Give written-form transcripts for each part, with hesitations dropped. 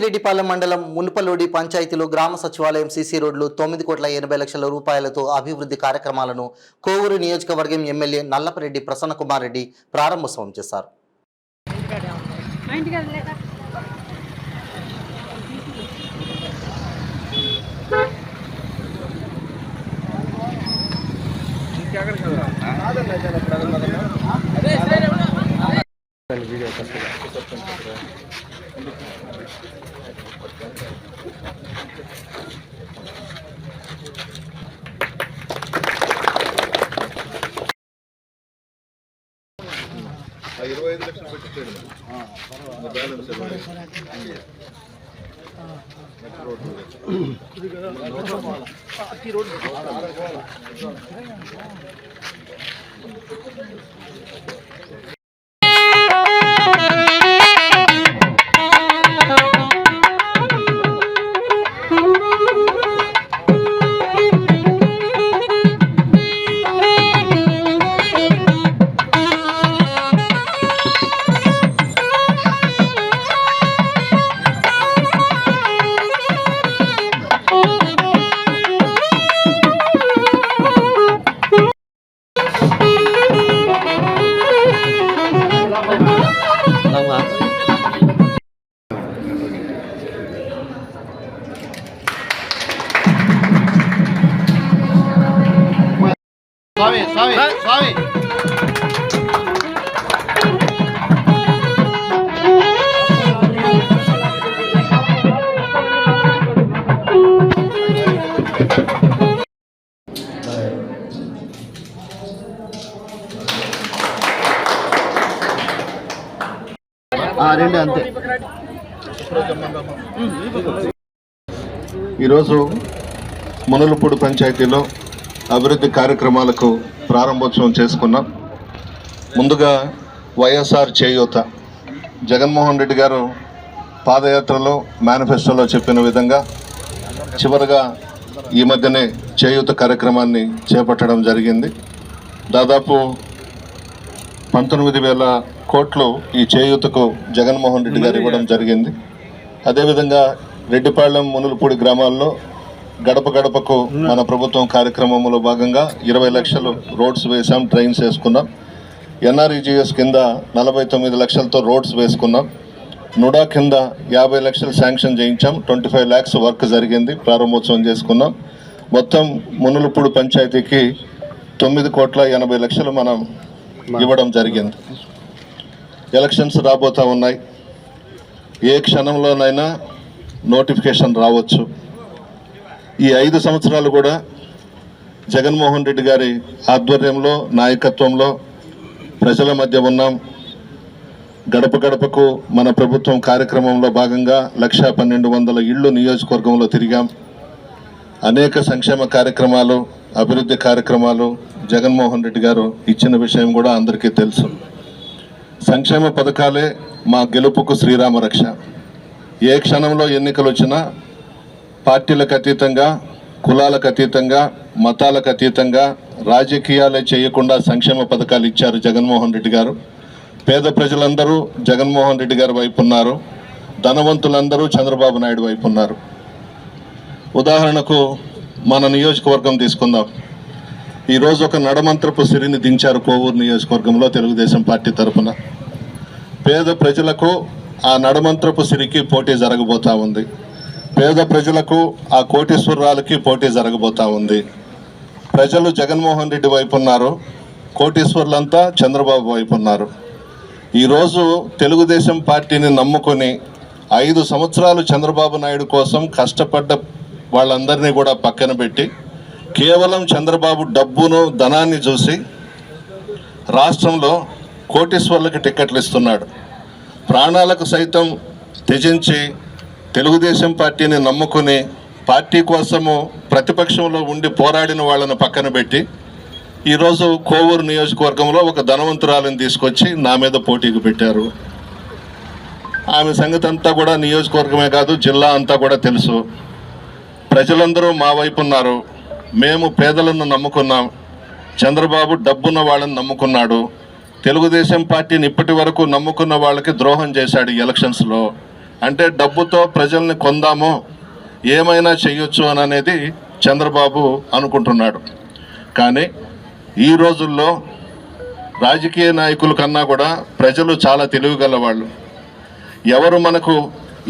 పెద్దిరెడ్డిపాలెం మండలం మునుపలోడి పంచాయతీలో గ్రామ సచివాలయం సీసీ రోడ్లు 9,80,00,000 రూపాయలతో అభివృద్ధి కార్యక్రమాలను కోవూరు నియోజకవర్గం ఎమ్మెల్యే నల్లపరెడ్డి ప్రసన్నకుమార్ రెడ్డి ప్రారంభోత్సవం చేశారు. ఈరోజు మునులపూడి పంచాయతీలో అభివృద్ధి కార్యక్రమాలకు ప్రారంభోత్సవం చేసుకున్నాం. ముందుగా వైఎస్ఆర్ చేయూత జగన్మోహన్ రెడ్డి గారు పాదయాత్రలో మేనిఫెస్టోలో చెప్పిన విధంగా చివరిగా ఈ మధ్యనే చేయూత కార్యక్రమాన్ని చేపట్టడం జరిగింది. దాదాపు 19,000 కోట్లు ఈ చేయూతకు జగన్మోహన్ రెడ్డి గారు ఇవ్వడం జరిగింది. అదేవిధంగా రెడ్డిపాళెం మునులపూడి గ్రామాల్లో గడప గడపకు మన ప్రభుత్వం కార్యక్రమంలో భాగంగా 20 లక్షలు రోడ్స్ వేసాం, డ్రైన్స్ వేసుకున్నాం. ఎన్ఆర్ఈజీఎస్ కింద 49 లక్షలతో రోడ్స్ వేసుకున్నాం. నుడా కింద 50 లక్షలు శాంక్షన్ చేయించాం. 25 lakhs వర్క్ జరిగింది, ప్రారంభోత్సవం చేసుకున్నాం. మొత్తం మునులపూడి పంచాయతీకి 9,80,00,000 మనం ఇవ్వడం జరిగింది. ఎలక్షన్స్ రాబోతూ ఉన్నాయి. ఏ క్షణంలోనైనా నోటిఫికేషన్ రావచ్చు. ఈ 5 సంవత్సరాలు కూడా జగన్మోహన్ రెడ్డి గారి ఆధ్వర్యంలో, నాయకత్వంలో ప్రజల మధ్య ఉన్నాం. గడప గడపకు మన ప్రభుత్వం కార్యక్రమంలో భాగంగా 1,12,100 ఇళ్ళు నియోజకవర్గంలో తిరిగాం. అనేక సంక్షేమ కార్యక్రమాలు, అభివృద్ధి కార్యక్రమాలు జగన్మోహన్ రెడ్డి గారు ఇచ్చిన విషయం కూడా అందరికీ తెలుసు. సంక్షేమ పథకాలే మా గెలుపుకు శ్రీరామ రక్ష. ఏ క్షణంలో ఎన్నికలు వచ్చినా పార్టీలకు అతీతంగా, కులాలకు అతీతంగా, మతాలకు అతీతంగా రాజకీయాలే చేయకుండా సంక్షేమ పథకాలు ఇచ్చారు జగన్మోహన్ రెడ్డి గారు. పేద ప్రజలందరూ జగన్మోహన్ రెడ్డి గారి వైపు ఉన్నారు. ధనవంతులందరూ చంద్రబాబు నాయుడు వైపు ఉన్నారు. ఉదాహరణకు మన నియోజకవర్గం తీసుకుందాం. ఈరోజు ఒక నడమంత్రపు సిరిని దించారు కోవూరు నియోజకవర్గంలో తెలుగుదేశం పార్టీ తరఫున. పేద ప్రజలకు ఆ నడమంత్రపు సిరికి పోటీ జరగబోతూ ఉంది. పేద ప్రజలకు ఆ కోటీశ్వరాలకి పోటీ జరగబోతూ ఉంది. ప్రజలు జగన్మోహన్ రెడ్డి వైపు ఉన్నారు, కోటీశ్వర్లంతా చంద్రబాబు వైపు ఉన్నారు. ఈరోజు తెలుగుదేశం పార్టీని నమ్ముకొని 5 సంవత్సరాలు చంద్రబాబు నాయుడు కోసం కష్టపడ్డ వాళ్ళందరినీ కూడా పక్కన పెట్టి కేవలం చంద్రబాబు డబ్బును, ధనాన్ని చూసి రాష్ట్రంలో కోటీశ్వర్లకు టిక్కెట్లు ఇస్తున్నాడు. ప్రాణాలకు సైతం త్యజించి తెలుగుదేశం పార్టీని నమ్ముకుని పార్టీ కోసము ప్రతిపక్షంలో ఉండి పోరాడిన వాళ్ళను పక్కన పెట్టి ఈరోజు కోవూరు నియోజకవర్గంలో ఒక ధనవంతురాలను తీసుకొచ్చి నా మీద పోటీకి పెట్టారు. ఆమె సంగతి అంతా కూడా నియోజకవర్గమే కాదు, జిల్లా అంతా కూడా తెలుసు. ప్రజలందరూ మా వైపు ఉన్నారు. మేము పేదలను నమ్ముకున్నాం. చంద్రబాబు డబ్బున్న వాళ్ళని నమ్ముకున్నాడు. తెలుగుదేశం పార్టీని ఇప్పటి వరకు నమ్ముకున్న వాళ్ళకి ద్రోహం చేశాడు ఎలక్షన్స్లో. అంటే డబ్బుతో ప్రజల్ని కొందాము, ఏమైనా చెయ్యొచ్చు అని అనేది చంద్రబాబు అనుకుంటున్నాడు. కానీ ఈ రోజుల్లో రాజకీయ నాయకుల కన్నా కూడా ప్రజలు చాలా తెలివిగల వాళ్ళు. ఎవరు మనకు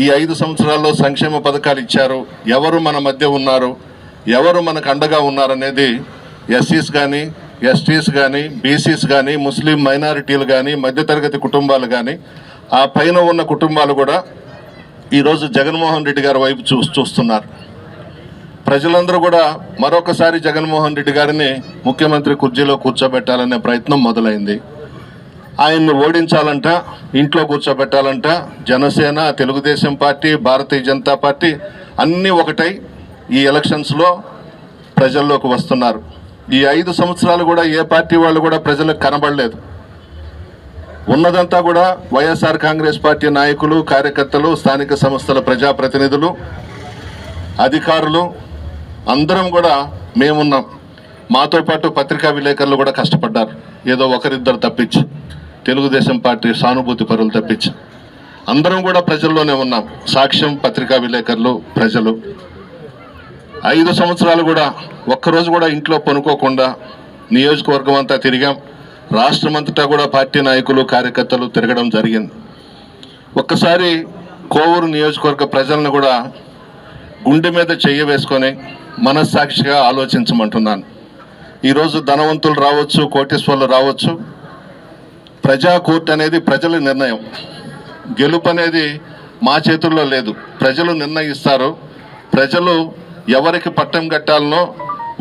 ఈ 5 సంవత్సరాల్లో సంక్షేమ పథకాలు ఇచ్చారు, ఎవరు మన మధ్య ఉన్నారు, ఎవరు మనకు అండగా ఉన్నారనేది ఎస్సీస్ కానీ, ఎస్టీస్ కానీ, బీసీస్ కానీ, ముస్లిం మైనారిటీలు కానీ, మధ్యతరగతి కుటుంబాలు కానీ, ఆ పైన ఉన్న కుటుంబాలు కూడా ఈరోజు జగన్మోహన్ రెడ్డి గారి వైపు చూస్తున్నారు. ప్రజలందరూ కూడా మరొకసారి జగన్మోహన్ రెడ్డి గారిని ముఖ్యమంత్రి కుర్చీలో కూర్చోబెట్టాలనే ప్రయత్నం మొదలైంది. ఆయన్ని ఓడించాలంట, ఇంట్లో కూర్చోబెట్టాలంట జనసేన, తెలుగుదేశం పార్టీ, భారతీయ జనతా పార్టీ అన్నీ ఒకటై ఈ ఎలక్షన్స్లో ప్రజల్లోకి వస్తున్నారు. ఈ 5 సంవత్సరాలు కూడా ఏ పార్టీ వాళ్ళు కూడా ప్రజలకు కనబడలేదు. ఉన్నదంతా కూడా వైఎస్ఆర్ కాంగ్రెస్ పార్టీ నాయకులు, కార్యకర్తలు, స్థానిక సంస్థల ప్రజాప్రతినిధులు, అధికారులు అందరం కూడా మేమున్నాం. మాతో పాటు పత్రికా విలేకరులు కూడా కష్టపడ్డారు. ఏదో ఒకరిద్దరు తప్పించి, తెలుగుదేశం పార్టీ సానుభూతి పరులు తప్పించి అందరం కూడా ప్రజల్లోనే ఉన్నాం. సాక్ష్యం పత్రికా విలేకరులు, ప్రజలు 5 సంవత్సరాలు కూడా ఒక్కరోజు కూడా ఇంట్లో పనుకోకుండా నియోజకవర్గం అంతా తిరిగాం. రాష్ట్రమంతటా కూడా పార్టీ నాయకులు, కార్యకర్తలు తిరగడం జరిగింది. ఒక్కసారి కోవూరు నియోజకవర్గ ప్రజలను కూడా గుండె మీద చెయ్యి వేసుకొని మనస్సాక్షిగా ఆలోచించమంటున్నాను. ఈరోజు ధనవంతులు రావచ్చు, కోటీశ్వర్లు రావచ్చు, ప్రజా కోర్టు అనేది ప్రజల నిర్ణయం. గెలుపు అనేది మా చేతుల్లో లేదు, ప్రజలు నిర్ణయిస్తారు. ప్రజలు ఎవరికి పట్టం కట్టాలనో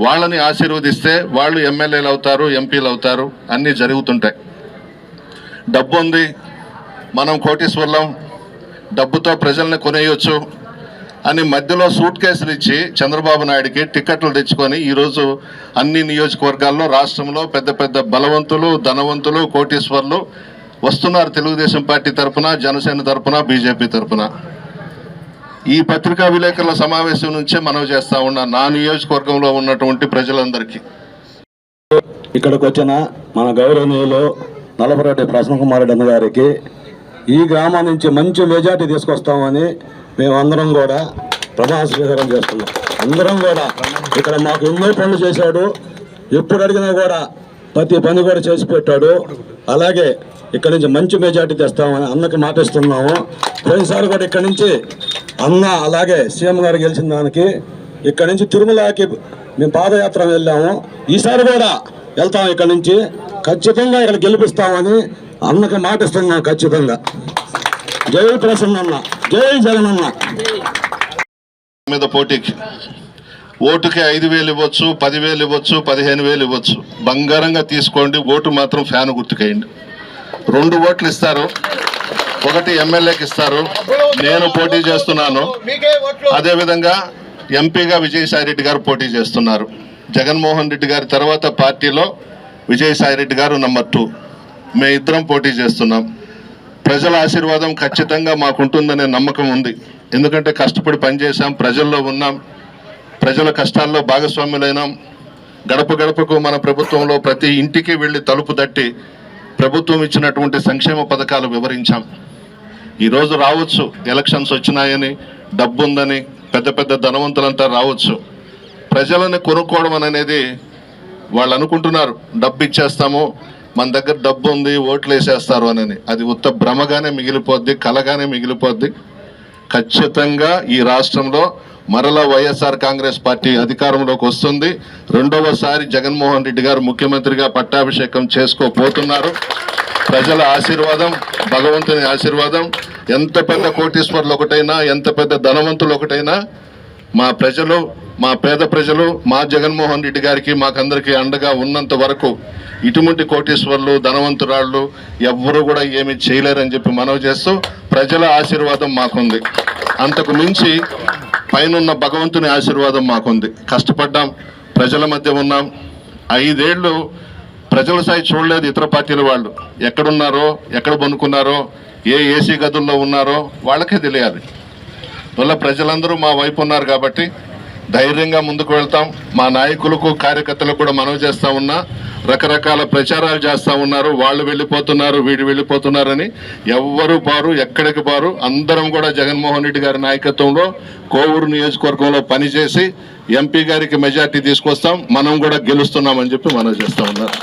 వాళ్ళని ఆశీర్వదిస్తే వాళ్ళు ఎమ్మెల్యేలు అవుతారు, ఎంపీలు అవుతారు, అన్నీ జరుగుతుంటాయి. డబ్బు ఉంది, మనం కోటీశ్వర్లం, డబ్బుతో ప్రజల్ని కొనేయొచ్చు అని మధ్యలో సూట్ కేసులు ఇచ్చి చంద్రబాబు నాయుడికి టిక్కెట్లు తెచ్చుకొని ఈరోజు అన్ని నియోజకవర్గాల్లో రాష్ట్రంలో పెద్ద పెద్ద బలవంతులు, ధనవంతులు, కోటీశ్వర్లు వస్తున్నారు. తెలుగుదేశం పార్టీ తరఫున, జనసేన తరఫున, బీజేపీ తరఫున. ఈ పత్రికా విలేకరుల సమావేశం నుంచే మనవి చేస్తా ఉన్నా నా నియోజకవర్గంలో ఉన్నటువంటి ప్రజలందరికీ. ఇక్కడికి వచ్చిన మన గౌరవనీయులు నల్లపరెడ్డి ప్రసన్నకుమార్ రెడ్డి గారికి ఈ గ్రామం నుంచి మంచి మెజార్టీ తీసుకొస్తామని మేమందరం కూడా ప్రమాణ స్వీకారం చేస్తున్నాం. అందరం కూడా ఇక్కడ మాకు ఎన్నో పనులు చేశాడు, ఎప్పుడు అడిగినా కూడా ప్రతి పని కూడా చేసి పెట్టాడు. అలాగే ఇక్కడి నుంచి మంచి మెజార్టీ తెస్తామని అన్నకి మాటిస్తున్నాము. పోయినసారి కూడా ఇక్కడి నుంచి అన్న అలాగే సీఎం గారు గెలిచిన దానికి ఇక్కడి నుంచి తిరుమలకి మేము పాదయాత్ర వెళ్ళాము. ఈసారి కూడా వెళ్తాం. ఇక్కడి నుంచి ఖచ్చితంగా ఇక్కడ గెలిపిస్తామని అన్నకి మాటిస్తున్నాం ఖచ్చితంగా. జై ప్రసన్న, జై జగనన్న. మీద పోటీకి ఓటుకి 5,000 ఇవ్వచ్చు, 10,000 ఇవ్వచ్చు, 15,000 ఇవ్వచ్చు. బంగారంగా తీసుకోండి. ఓటు మాత్రం ఫ్యాన్ గుర్తుకేయండి. 2 ఓట్లు ఇస్తారు, ఒకటి ఎమ్మెల్యేకి ఇస్తారు. నేను పోటీ చేస్తున్నాను. అదేవిధంగా ఎంపీగా విజయసాయి రెడ్డి గారు పోటీ చేస్తున్నారు. జగన్మోహన్ రెడ్డి గారి తర్వాత పార్టీలో విజయసాయి రెడ్డి గారు నంబర్ 2. మేమిద్దరం పోటీ చేస్తున్నాం. ప్రజల ఆశీర్వాదం ఖచ్చితంగా మాకుంటుందనే నమ్మకం ఉంది. ఎందుకంటే కష్టపడి పనిచేసాం, ప్రజల్లో ఉన్నాం, ప్రజల కష్టాల్లో భాగస్వాములైనాం. గడప గడపకు మన ప్రభుత్వంలో ప్రతి ఇంటికి వెళ్ళి తలుపు తట్టి ప్రభుత్వం ఇచ్చినటువంటి సంక్షేమ పథకాలు వివరించాం. ఈరోజు రావచ్చు, ఎలక్షన్స్ వచ్చినాయని, డబ్బు ఉందని పెద్ద పెద్ద ధనవంతులంతా రావచ్చు. ప్రజలను కొనుక్కోవడం అనేది వాళ్ళు అనుకుంటున్నారు, డబ్బు ఇచ్చేస్తాము, మన దగ్గర డబ్బు ఉంది, ఓట్లు వేసేస్తారు అని. అది ఉత్త భ్రమగానే మిగిలిపోద్ది, కలగానే మిగిలిపోద్ది. ఖచ్చితంగా ఈ రాష్ట్రంలో మరలా వైఎస్ఆర్ కాంగ్రెస్ పార్టీ అధికారంలోకి వస్తుంది. 2వసారి జగన్మోహన్ రెడ్డి గారు ముఖ్యమంత్రిగా పట్టాభిషేకం చేసుకోబోతున్నారు. ప్రజల ఆశీర్వాదం, భగవంతుని ఆశీర్వాదం, ఎంత పెద్ద కోటీశ్వర్లు ఒకటైనా, ఎంత పెద్ద ధనవంతులు ఒకటైనా, మా ప్రజలు, మా పేద ప్రజలు మా జగన్మోహన్ రెడ్డి గారికి మాకందరికీ అండగా ఉన్నంత వరకు ఇటువంటి కోటీశ్వర్లు, ధనవంతురాళ్ళు ఎవ్వరూ కూడా ఏమీ చేయలేరని చెప్పి మనవి చేస్తూ, ప్రజల ఆశీర్వాదం మాకుంది. అంతకు మించి పైనున్న భగవంతుని ఆశీర్వాదం మాకుంది. కష్టపడ్డాం, ప్రజల మధ్య ఉన్నాం. 5 ఏళ్ళు ప్రజల స్థాయి చూడలేదు ఇతర పార్టీల వాళ్ళు. ఎక్కడున్నారో, ఎక్కడ పనుకున్నారో, ఏ ఏసీ గదుల్లో ఉన్నారో వాళ్ళకే తెలియాలి. వల్ల ప్రజలందరూ మా వైపు ఉన్నారు కాబట్టి ధైర్యంగా ముందుకు వెళ్తాం. మా నాయకులకు కార్యకర్తలకు కూడా మనవి చేస్తా ఉన్నా, రకరకాల ప్రచారాలు చేస్తా ఉన్నారు, వాళ్ళు వెళ్ళిపోతున్నారు వీడు వెళ్ళిపోతున్నారని. ఎవ్వరు బారు, ఎక్కడికి బారు, అందరం కూడా జగన్మోహన్ రెడ్డి గారి నాయకత్వంలో కోవూరు నియోజకవర్గంలో పనిచేసి ఎంపీ గారికి మెజార్టీ తీసుకొస్తాం, మనం కూడా గెలుస్తున్నామని చెప్పి మనవి చేస్తా ఉన్నారు.